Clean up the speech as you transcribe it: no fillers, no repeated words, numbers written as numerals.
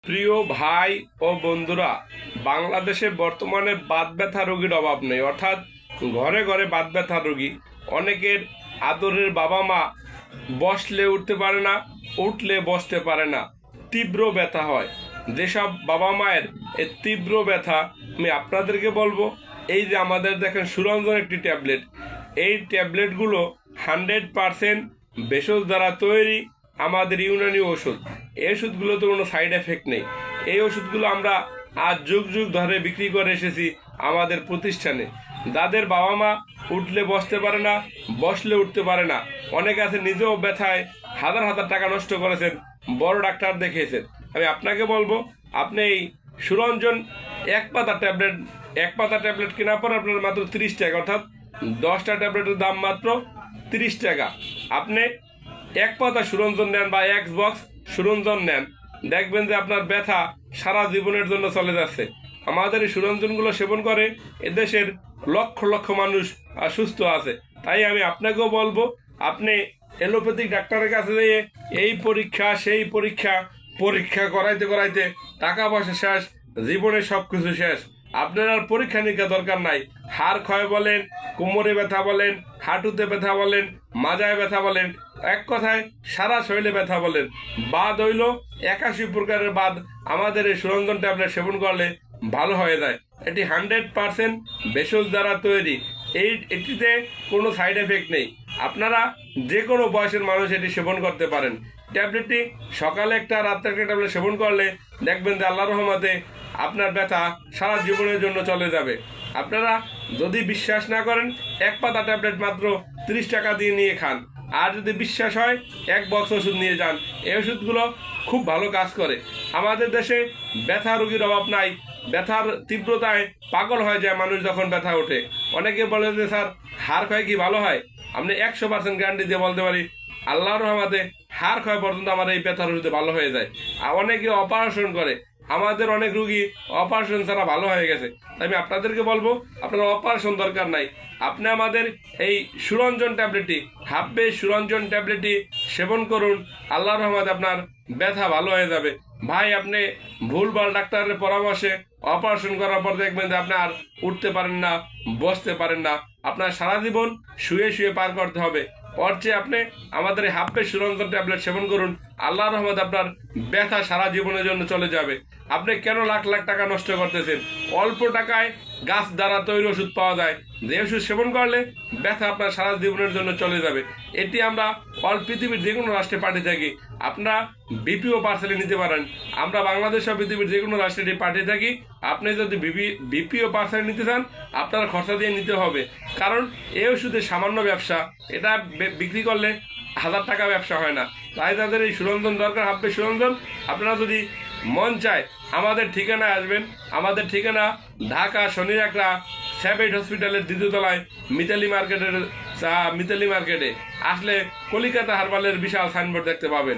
প্রিয় ভাই ও বন্ধুরা, বাংলাদেশে বর্তমানে বাত ব্যথা রোগীর অভাব নেই। অর্থাৎ ঘরে ঘরে বাত ব্যথা রোগী। অনেকের আদরের বাবা মা বসলে উঠতে পারে না, উঠলে বসতে পারে না, তীব্র ব্যথা হয়। যেসব বাবা মায়ের এই তীব্র ব্যথা, আমি আপনাদেরকে বলবো, এই যে আমাদের দেখেন সুরঞ্জন একটি ট্যাবলেট, এই ট্যাবলেটগুলো 100% ভেষজ দ্বারা তৈরি আমাদের ইউনানি ওষুধ। এই ওষুধগুলোতে কোনো সাইড এফেক্ট নেই। এই ওষুধগুলো আমরা আজ যুগ যুগ ধরে বিক্রি করে এসেছি আমাদের প্রতিষ্ঠানে। যাদের বাবা মা উঠলে বসতে পারে না, বসলে উঠতে পারে না, অনেকে আছে নিজেও ব্যথায় হাজার হাজার টাকা নষ্ট করেছেন, বড় ডাক্তার দেখিয়েছেন। আমি আপনাকে বলবো, আপনি এই সুরঞ্জন এক পাতা ট্যাবলেট কেনার পর আপনার মাত্র 30 টাকা, অর্থাৎ 10টা ট্যাবলেটের দাম মাত্র 30 টাকা। আপনি এক পাতা সুরঞ্জন নেন বা এক বক্স সুরঞ্জন নেন, দেখবেন যে আপনার ব্যথা সারা জীবনের জন্য চলে যাচ্ছে। আমাদের এই সুরঞ্জনগুলো সেবন করে এদেশের লক্ষ লক্ষ মানুষ সুস্থ আছে। তাই আমি আপনাকেও বলবো, আপনি এলোপ্যাথিক ডাক্তারের কাছে যেয়ে এই পরীক্ষা সেই পরীক্ষা পরীক্ষা করাইতে করাইতে টাকা পয়সা শেষ, জীবনের সব কিছু শেষ। আপনার আর পরীক্ষা নিরীক্ষা দরকার নাই। হাড় ক্ষয় বলেন, কোমরে ব্যথা বলেন, হাঁটুতে ব্যথা বলেন, মাজায় ব্যথা বলেন, এক কথায় সারা শরীরে ব্যথা বলেন, বাদ হইল 81 প্রকারের বাদ আমাদের এই সুরঞ্জন ট্যাবলেট সেবন করলে ভালো হয়ে যায়। এটি 100% ভেষজ দ্বারা তৈরি। এটিতে কোনো সাইড এফেক্ট নেই। আপনারা যে কোনো বয়সের মানুষ এটি সেবন করতে পারেন। ট্যাবলেটটি সকালে একটা, রাত্রে একটা ট্যাবলেট সেবন করলে দেখবেন যে আল্লাহর রহমতে আপনার ব্যথা সারা জীবনের জন্য চলে যাবে। আপনারা যদি বিশ্বাস না করেন, এক পাতা ট্যাবলেট মাত্র 30 টাকা দিয়ে নিয়ে খান। আর যদি বিশ্বাস হয়, এক বক্স ওষুধ নিয়ে যান। এই ওষুধগুলো খুব ভালো কাজ করে। আমাদের দেশে ব্যথা রোগীর অভাব নাই। ব্যথার তীব্রতায় পাগল হয়ে যায় মানুষ যখন ব্যথা ওঠে। অনেকে বলে যে স্যার, হাড় ক্ষয় কি ভালো হয়? আপনি 100% গ্যারান্টি দিয়ে বলতে পারি, আল্লাহর রহমতে হাড় ক্ষয় পর্যন্ত আমার এই ব্যথার ওষুধে ভালো হয়ে যায়। আর অনেকে অপারেশন করে, আমাদের অনেক রুগী অপারেশন ছাড়া ভালো হয়ে গেছে। তাই আমি আপনাদেরকে বলবো, আপনার অপারেশন দরকার নাই। আপনি আমাদের এই সুরঞ্জন ট্যাবলেটটি, হাব্বে সুরঞ্জন ট্যাবলেটটি সেবন করুন। আল্লাহর রহমতে আপনার ব্যথা ভালো হয়ে যাবে। ভাই, আপনি ভুলভাল ডাক্তারের পরামর্শে অপারেশন করার পর দেখবেন যে আপনি আর উঠতে পারেন না, বসতে পারেন না, আপনার সারা জীবন শুয়ে শুয়ে পার করতে হবে। ওর চেয়ে আপনি আমাদের এই হাব্বে সুরঞ্জন ট্যাবলেট সেবন করুন। আল্লাহর রহমত আপনার ব্যথা সারা জীবনের জন্য চলে যাবে। আপনি কেন লাখ লাখ টাকা নষ্ট করতেছেন? অল্প টাকায় গাছ দ্বারা তৈরি ওষুধ পাওয়া যায়, যে ওষুধ সেবন করলে ব্যথা আপনার সারা জীবনের জন্য চলে যাবে। এটি আমরা অল পৃথিবীর যে কোনো রাষ্ট্রে পাঠিয়ে থাকি। আপনারা বিপিও পার্সেলে নিতে পারেন। আমরা বাংলাদেশ ও পৃথিবীর যে কোনো রাষ্ট্রে এটি পাঠিয়ে থাকি। আপনি যদি বিপিও পার্সেলে নিতে চান, আপনার খরচা দিয়ে নিতে হবে। কারণ এই ওষুধের সামান্য ব্যবসা, এটা বিক্রি করলে হাজার টাকা ব্যবসা হয় না। তাই তাদের এই সুরঞ্জন দরকার, হাব্বে সুরঞ্জন। আপনারা যদি মন চায়, আমাদের ঠিকানায় আসবেন। আমাদের ঠিকানা ঢাকা শনি একটা স্যাবেট হসপিটালের 2য় তলায় মিতালি মার্কেটে আসলে কলিকাতা হারবালের বিশাল সাইনবোর্ড দেখতে পাবেন।